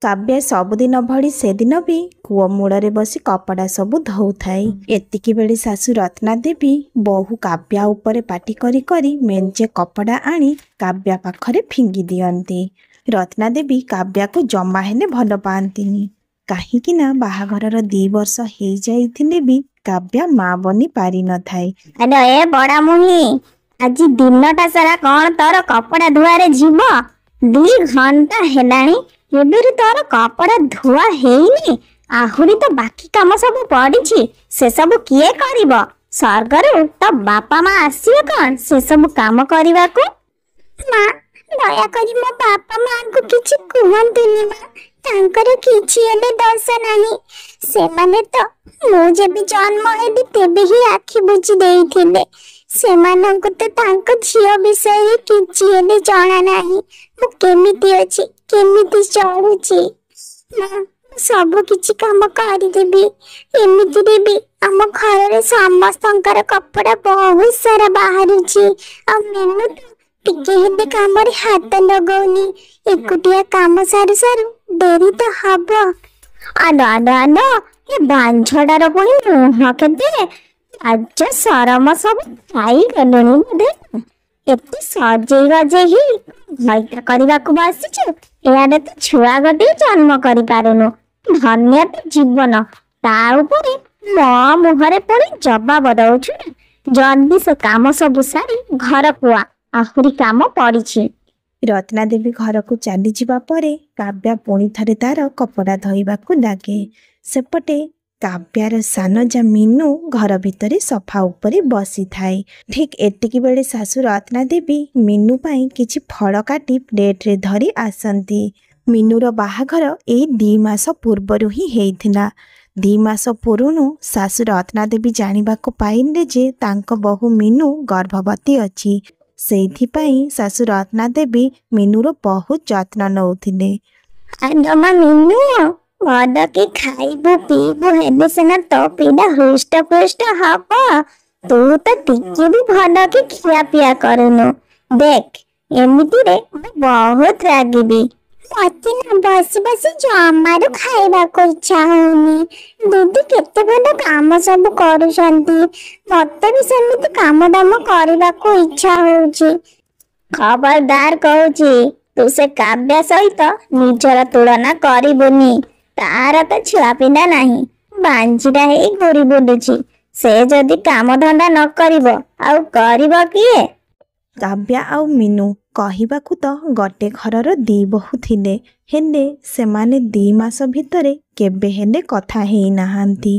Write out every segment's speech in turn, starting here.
काव्या सबुदिन भली से दिन भी कूଅ मूଳରେ बसी कपड़ा सबु धोउथाए। एतिकी बेले सासू रत्ना देवी बहु काव्या उपरे पाटी करी करी मेंचे कपड़ा आनी काव्या पाखरे फिंगी दियंती। रत्ना देवी काव्या को जमा हेले भल पाआंतीनी, काहींकि ना बाहाघरर 2 वर्ष हो जाइथिले भी काव्या माँ बनी पारी न थाए। अरे ए बड़ा मुही, आज दिनटा सारा कौन तोर कपड़ा धुआरे जीव? 2 घंटा हेलाणी एबेरु तोर कपड़ा धुआ हेइनी, आहुरी तो बाकी काम सब पड़ी, से सब किए करिवो? स्वर्गरु तो बापा माँ आसिबे कौन से सब काम करने को? माँ दया करी मो बापा माँ को किछि कहंतुनी माँ, तांकर किछि एले दोष नाही। से माने तो मु जेबी जन्म हेबी तेबे ही आखि बुझी देइथिले। सेमानंको तो तांको झियो विषय किछि हेले जणा नाही। मु केमिति अछि, केमिति चलुछि? माँ सब किछि काम करि देबी। एमिति देबी आम घर रे समस्तंकर कपड़ा बहुत सारा बाहरुछि। आ मेनू टिके हेले काम रे हाथ लगौनी। एकुटिया काम सारू सारू डेरी तो हब। आलो आलो आलो ये बांझडार पुणी मुह केते आज सरम सब खाई गलुनी बोधे। एते सजेई गजेई घइटा करबा को बसिछु, एआडे तो छुआ गटे जन्म करि पारुनु। धन्य तो जीवन, ता उपरे मो मुहरे पुणी जवाब दउछु। जल्दी से काम सब सारी घर कुआ, आहुरी काम पड़िछि। रत्ना देवी घर को चली जिबा परे काव्या पुणी थरे तार कपड़ा धोइबाकू लागे। सेपटे काव्यार सान जा मीनू घर भितरे सफा उपरे बसी थाए। ठीक एतिकी बेले सासू रत्ना देवी मीनू पाई किछि फल काटी प्लेट रे धरी आसंती। मीनूर बाहाघर ए 2 मास पूर्वरु ही हेइथिला। 2 मास पुरुनु सासू रत्ना देवी जानिबाकू पाइले जे तांक बहु मीनू गर्भवती अछि। सेइथिपाई सासू रत्ना देवी मीनूर बहुत जत्न नउथिले। आंदमा मीनू भल के खाइबु पीबु हेले सेना तो पीड़ा हुष्ट पुष्ट हब। तू तो टिके भी भल के खिया पिया करुनु। देख एमिति रे बहुत रागिबी। मते ना बसी बसी जमारू खाइबा को इच्छा होनी। दीदी केते भल काम सब करूछंती, मते भी सेमिति काम दाम करबा को इच्छा होउची। खबरदार कहूची, तू से काव्या सहित निजर तुलना करिबुनी। तार तो छुआ पिला नाही, बांझीरा हे घुरी बुलुची। से जदि काम धंदा न करिवो आउ करिवो किए? काव्या आउ मीनू कहिबाकू तो गटे घरर 2 बहु थिले, हेले सेमाने 2 मास भितरे केबे हेले कथा हेई नाहांती।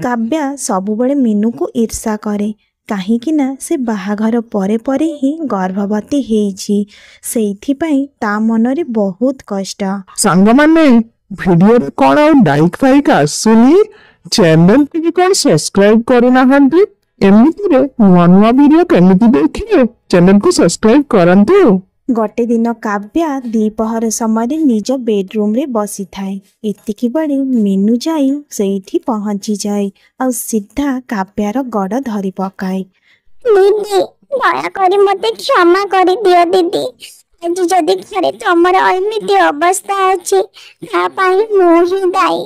काव्या सबुबळे मीनू को ईर्षा करे, काहींकि ना से बाहाघर परे परे ही गर्भवती हेइछि। सेइथिपाई ता मनरे बहुत कष्ट। सांग माने वीडियो रे कोन लाइक फाइक आसुनी, चैनल के कोन सब्सक्राइब करना हंती। एमिति रे नुआ नुआ वीडियो केमिति देखिए चैनल को सब्सक्राइब करंतु। गटे दिन काव्या दीपहर समय निज बेडरूम रे बसी थाए। एतिकी बड़े मीनू जाई सेठी पहुंची जाए और सीधा काव्यार गड़ धरी पकाए। दीदी दया करी मते क्षमा करी दियो दीदी। आज जदि घरे तमर एमिति अवस्था अछि ता पाई मु ही दाई।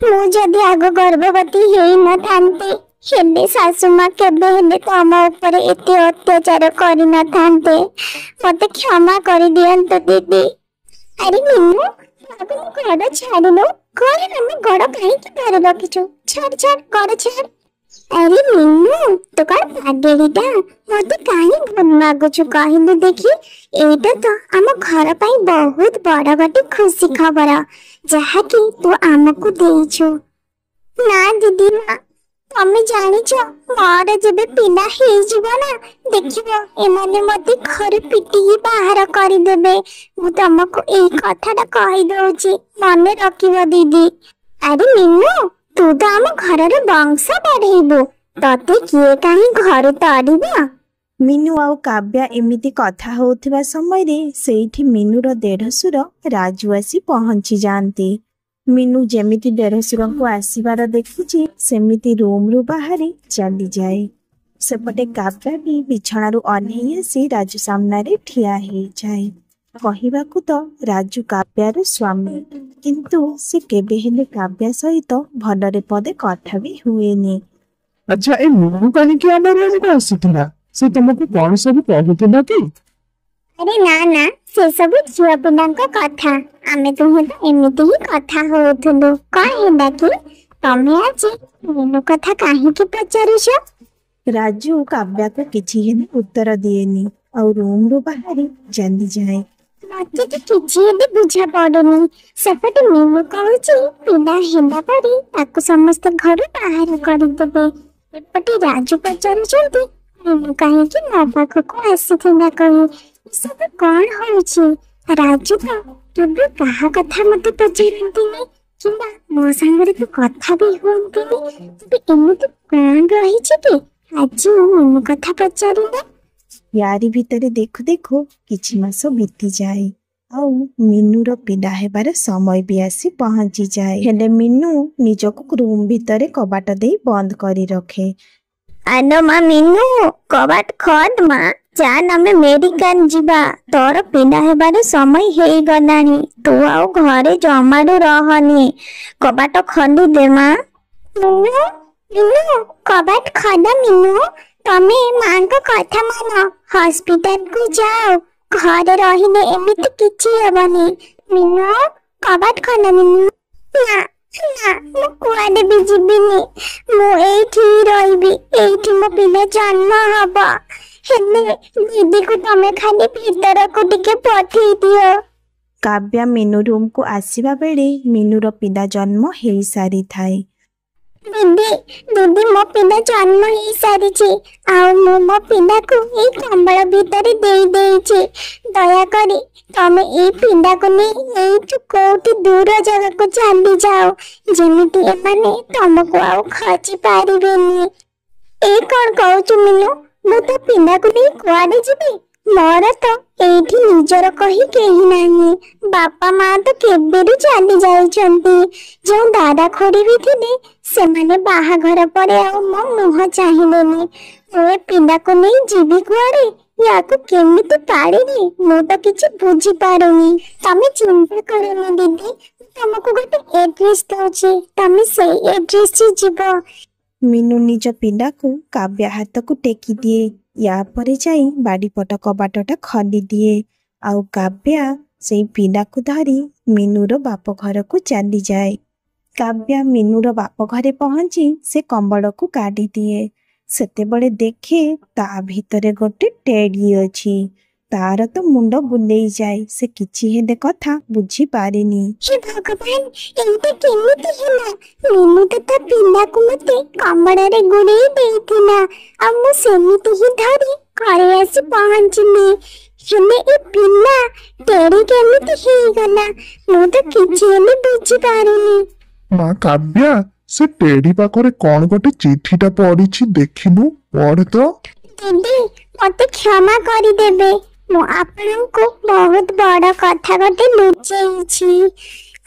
मु जदि आग गर्भवती हेई न थांती हेले सासू माँ केबे हेले तम ऊपर एते अत्याचार करि न थांते। मते क्षमा करी दियंतु दीदी। अरे मीनू बाबू मु गड़ छाड़िलो। घरे हम गड़ काहे कि धरे रखिछु? छाड़ छाड़ गड़ छाड़। अरे मीनू तो कौन पागेलीटा, मते काहे भूल मागुछु कहिलु देखी? एटा तो आम घर पाई बहुत बड़ गटे खुशी खबर जहा कि तू आमको देइछु। ना दीदी ना, तमे जानिछ मोर जेबे पिला हेई जिवो ना, देखिबो एमाने मते घर पिटी बाहर करि देबे। मु तमको एई कथाटा कहि दउची, मने रखिबो दीदी। अरे मीनू तू तो आम घर वंश बढ़ेबू, तते किए कहीं घर तड़िबो? मीनू आउ काव्या एमिति कथा होउथिबा समय रे सेठी मीनूर देढ़सुर राजू आसी पहुंची जाती। मीनू जेमिति देढ़सुर को आसीबार देखिछि सेमिति रूम रु बाहरी चली जाए। सेपटे काव्या भी बिछणारू अनेई आसी राजू सामने ठिया हो जाए। କହିବାକୁ ତ ରାଜୁ କାବ୍ୟାର ସ୍ୱାମୀ, କିନ୍ତୁ ସେ କେବେ ହେଲେ କାବ୍ୟା ସହିତ ଭଲରେ ପଦେ କଥା ବି ହୁଏନି। ଆଚ୍ଛା, ଏ ମିନୁ କାହିଁକି ଆମ ରୁମକୁ ଆସିଥିଲା? ସେ ତମକୁ କଣ ସବୁ କହୁଥିଲା କି? ଆରେ ନା ନା, ସେ ସବୁ ଝିଅ ପିଲାଙ୍କ କଥା। ଆମେ ଦୁହେଁ ତ ଏମିତି ହିଁ କଥା ହଉଥିଲୁ। କଣ ହେଲା କି? ତମେ ଆଜି ମିନୁ କଥା କାହିଁକି ପଚାରୁଛ? ରାଜୁ କାବ୍ୟାକୁ କିଛି ହେଲେ ଉତ୍ତର ଦିଏନି ଆଉ ରୁମରୁ ବାହାରି ଚାଲିଯାଏ। ମତେ ତ କିଛି ହେଲେ ବୁଝା ପଡୁନି। ସେପଟେ ମିନୁ କହୁଛି ପିଲା ହେଲା ପରେ ତାକୁ ସମସ୍ତେ ଘରୁ ବାହାର କରିଦେବେ। ଏପଟେ ରାଜୁ ପଚାରୁଛନ୍ତି ମିନୁ କାହିଁକି ମୋ ପାଖକୁ ଆସିଥିଲା କହି। ଏସବୁ କଣ ହଉଛି? ରାଜୁ ତ କେବେ କାହା କଥା ମତେ ପଚାରନ୍ତିନି କିମ୍ବା ମୋ ସାଙ୍ଗରେ ତ କଥା ବି ହୁଅନ୍ତିନି। ତେବେ ଏମିତି କଣ ରହିଛି କି ଆଜି ମୁଁ ମିନୁ କଥା ପଚାରିଲା? ୟାରି ଭିତରେ ଦେଖୁ ଦେଖୁ କିଛି ମାସ ବିତିଯାଏ ଆଉ ମିନୁର ପିଲା ହେବାର ସମୟ ବି ଆସି ପହଞ୍ଚିଯାଏ। ହେଲେ ମିନୁ ନିଜକୁ ରୁମ୍ ଭିତରେ କବାଟ ଦେଇ ବନ୍ଦ କରି ରଖେ। ଆଲୋ ମା ମିନୁ, କବାଟ ଖୋଲ ମା। ଚାଲ ଆମେ ମେଡିକାଲ ଯିବା। ତୋର ପିଲା ହେବାର ସମୟ ହେଇଗଲାଣି। ତୁ ଆଉ ଘରେ ଜମାରୁ ରହନି। କବାଟ ଖୋଲି ଦେ ମା। ମିନୁ ମିନୁ, କବାଟ ଖୋଲ ମିନୁ। ତମେ ମାଙ୍କ କଥା ମାନ, ହସ୍ପିଟାଲକୁ ଯାଅ। ଘରେ ରହିଲେ ଏମିତି କିଛି ହେବନି। ମିନୁ, କବାଟ ଖୋଲ ମିନୁ। ନା ନା, ମୁଁ କୁଆଡେ ବି ଯିବିନି। ମୁଁ ଏଇଠି ରହିବି। ଏଇଠି ମୋ ପିଲା ଜନ୍ମ ହବ। ହେଲେ ଦିଦିକୁ ତମେ ଖାଲି ଭିତରକୁ ଟିକେ ପଠେଇ ଦିଅ। କାବ୍ୟା ମିନୁ ରୁମକୁ ଆସିବା ବେଳେ ମିନୁର ପିଲା ଜନ୍ମ ହେଇସାରିଥାଏ। ଦିଦି ଦିଦି, ମୋ ପିଲା ଜନ୍ମ ହେଇସାରିଛି ଆଉ ମୁଁ ମୋ ପିଲାକୁ ଏଇ କମ୍ବଳ ଭିତରେ ଦେଇ ଦେଇଛି। ଦୟାକରି ତମେ ଏଇ ପିଲାକୁ ନେଇ ଏଇଠୁ କୋଉଠି ଦୂର ଜାଗାକୁ ଚାଲି ଯାଅ, ଯେମିତି ଏମାନେ ତମକୁ ଆଉ ଖୋଜି ପାରିବେନି। ଏଇ କଣ କହୁଛୁ ମିନୁ? ମୁଁ ତ ପିଲାକୁ ନେଇ କୁଆଡେ ଯିବି? ମୋର ତ ଏଇଠି ନିଜର କହି କେହି ନାହିଁ। ବାପା ମା ତ କେବେରୁ ଚାଲି ଯାଇଛନ୍ତି। ଯେଉଁ ଦାଦା ଖୁଡି ବି ଥିଲେ ସେମାନେ ବାହାଘର ପରେ ଆଉ ମୋ ମୁହଁ ଚାହିଁଲେନି। ମୁଁ ଏ ପିଲାକୁ ନେଇ ଯିବି କୁଆଡେ? ୟାକୁ କେମିତି ପାଳିବି ମୁଁ ତ କିଛି ବୁଝିପାରୁନି। ତମେ ଚିନ୍ତା କରନି ଦିଦି, ତମକୁ ଗୋଟେ ଏଡ୍ରେସ୍ ଦଉଛି, ତମେ ସେଇ ଏଡ୍ରେସ୍ ଯିବ। ମିନୁ ନିଜ ପିଲାକୁ କାବ୍ୟା ହାତକୁ ଟେକି ଦିଏ। ୟା ପରେ ଯାଇ ବାଡ଼ିପଟ କବାଟଟା ଖୋଲି ଦିଏ ଆଉ କାବ୍ୟା ସେଇ ପିଲାକୁ ଧରି ମିନୁର ବାପ ଘରକୁ ଚାଲିଯାଏ। କାବ୍ୟା ମିନୁର ବାପ ଘରେ ପହଞ୍ଚି ସେ କମ୍ବଳକୁ କାଢି ଦିଏ। ସେତେବେଳେ ଦେଖେ ତା ଭିତରେ ଗୋଟେ ଟେଡି ଅଛି। ତାର ତ ମୁଣ୍ଡ ବୁଲେଇ ଯାଏ। ସେ କିଛି ହେଲେ କଥା ବୁଝିପାରେନି। ହେ ଭଗବାନ, ଏଇଟା କେମିତି ହେଲା? ମିନୁ ତ ତା ପିଲାକୁ ମତେ କମଳରେ ଗୁଡେଇ ଦେଇଥିଲା ଆଉ ମୁଁ ସେମିତି ହିଁ ଧରି ଘରେ ଆସି ପହଞ୍ଚିଲି। ହେଲେ ଏ ପିଲା ଟେଡି କେମିତି ହେଇଗଲା? ମୁଁ ତ କିଛି ହେଲେ ବୁଝିପାରୁନି। ମା କାବ୍ୟା, ସେ ଟେଡି ପାଖରେ କଣ ଗୋଟେ ଚିଠିଟା ପଡିଛି, ଦେଖିଲୁ, ପଢ ତ। ଦିଦି ମତେ କ୍ଷମା କରିଦେବେ। ମୁଁ ଆପଣଙ୍କୁ ବହୁତ ବଡ କଥା ଗୋଟେ ଲୁଚେଇଛି।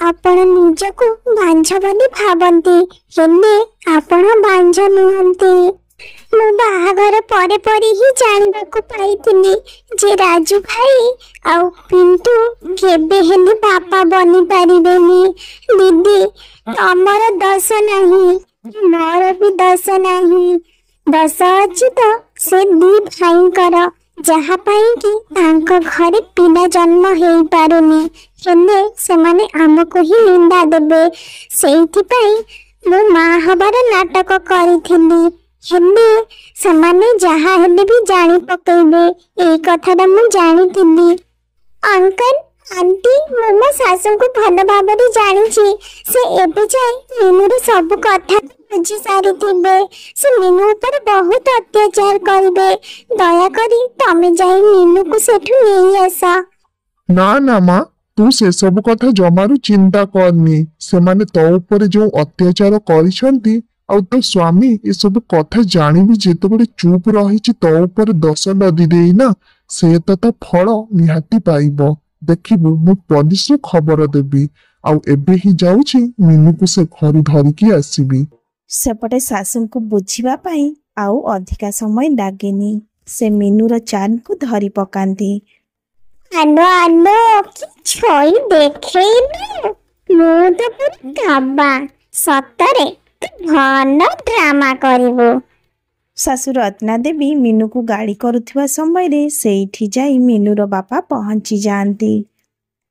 ଆପଣ ନିଜକୁ ବାଞ୍ଝ ବୋଲି ଭାବନ୍ତି, ହେଲେ ଆପଣ ବାଞ୍ଝ ନୁହନ୍ତି। ମୁଁ ବାହାଘର ପରେ ପରେ ହିଁ ଜାଣିବାକୁ ପାଇଥିଲି ଯେ ରାଜୁ ଭାଇ ଆଉ ପିଣ୍ଟୁ କେବେ ହେଲେ ବାପା ବନି ପାରିବେନି। ଦିଦି, ତମର ଦୋଷ ନାହିଁ, ମୋର ବି ଦୋଷ ନାହିଁ। ଦୋଷ ଅଛି ତ ସେ ଦି ଭାଇଙ୍କର, ଯାହା ପାଇଁ କି ତାଙ୍କ ଘରେ ପିଲା ଜନ୍ମ ହେଇପାରୁନି। ହେଲେ ସେମାନେ ଆମକୁ ହିଁ ନିନ୍ଦା ଦେବେ। ସେଇଥିପାଇଁ ମୁଁ ମା ହବାର ନାଟକ କରିଥିଲି। ହେଲେ ସେମାନେ ଯାହା ହେଲେ ବି ଜାଣି ପକେଇବେ, ଏଇ କଥାଟା ମୁଁ ଜାଣିଥିଲି। ଅଙ୍କଲ ଆଣ୍ଟି, ମୁଁ ମୋ ଶାଶୁଙ୍କୁ ଭଲ ଭାବରେ ଜାଣିଛି। ସେ ଏବେ ଯାଇ ମିନୁର ସବୁ କଥା ବୁଝି ସାରିଥିବେ। ସେ ମିନୁ ଉପରେ ବହୁତ ଅତ୍ୟାଚାର କରିବେ। ଦୟାକରି ତମେ ଯାଇ ମିନୁକୁ ସେଠୁ ନେଇ ଆସ। ନା ନା ମା, ତୁ ସେସବୁ କଥା ଜମାରୁ ଚିନ୍ତା କରନି। ସେମାନେ ତୋ ଉପରେ ଯୋଉ ଅତ୍ୟାଚାର କରିଛନ୍ତି ଆଉ ତୋ ସ୍ୱାମୀ ଏସବୁ କଥା ଜାଣିବି ଯେତେବେଳେ ଚୁପ ରହିଛି ତୋ ଉପରେ ଦୋଷ ଲଦି ଦେଇନା, ସେ ତ ତା ଫଳ ନିହାତି ପାଇବ। ଦେଖିବୁ, ମୁଁ ପୋଲିସରେ ଖବର ଦେବି ଆଉ ଏବେ ହିଁ ଯାଉଛି ମିନୁକୁ ସେ ଘରୁ ଧରିକି ଆସିବି। ସେପଟେ ଶାଶୁଙ୍କୁ ବୁଝିବା ପାଇଁ ଆଉ ଅଧିକା ସମୟ ଲାଗେନି। ସେ ମିନୁର ଚାଲକୁ ଧରି ପକାନ୍ତି। ଆଲୋ ଆଲୋ କି ଛଇ ଦେଖେଇଲୁ। ମୁଁ ତ ପୁରା କାବା। ସତରେ ତୁ ଭଲ ଡ୍ରାମା କରିବୁ। ଶାଶୁ ରତ୍ନା ଦେବୀ ମିନୁକୁ ଗାଳି କରୁଥିବା ସମୟରେ ସେଇଠି ଯାଇ ମିନୁର ବାପା ପହଞ୍ଚି ଯାଆନ୍ତି।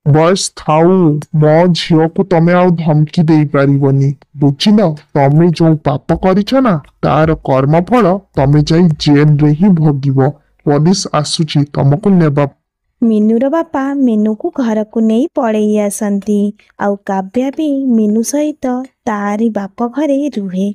ବସ୍ ଥାଉ, ମୋ ଝିଅକୁ ତମେ ଆଉ ଧମକି ଦେଇପାରିବନି। ବୁଝିଲ, ତମେ ଯୋଉ ପାପ କରିଛ ନା ତାର କର୍ମଫଳ ତମେ ଯାଇ ଜେଲରେ ହିଁ ଭୋଗିବ। ପୋଲିସ ଆସୁଛି ତମକୁ ନେବା। ମିନୁର ବାପା ମିନୁକୁ ଘରକୁ ନେଇ ପଳେଇ ଆସନ୍ତି। ଆଉ କାବ୍ୟା ବି ମିନୁ ସହିତ ତାରି ବାପ ଘରେ ରୁହେ।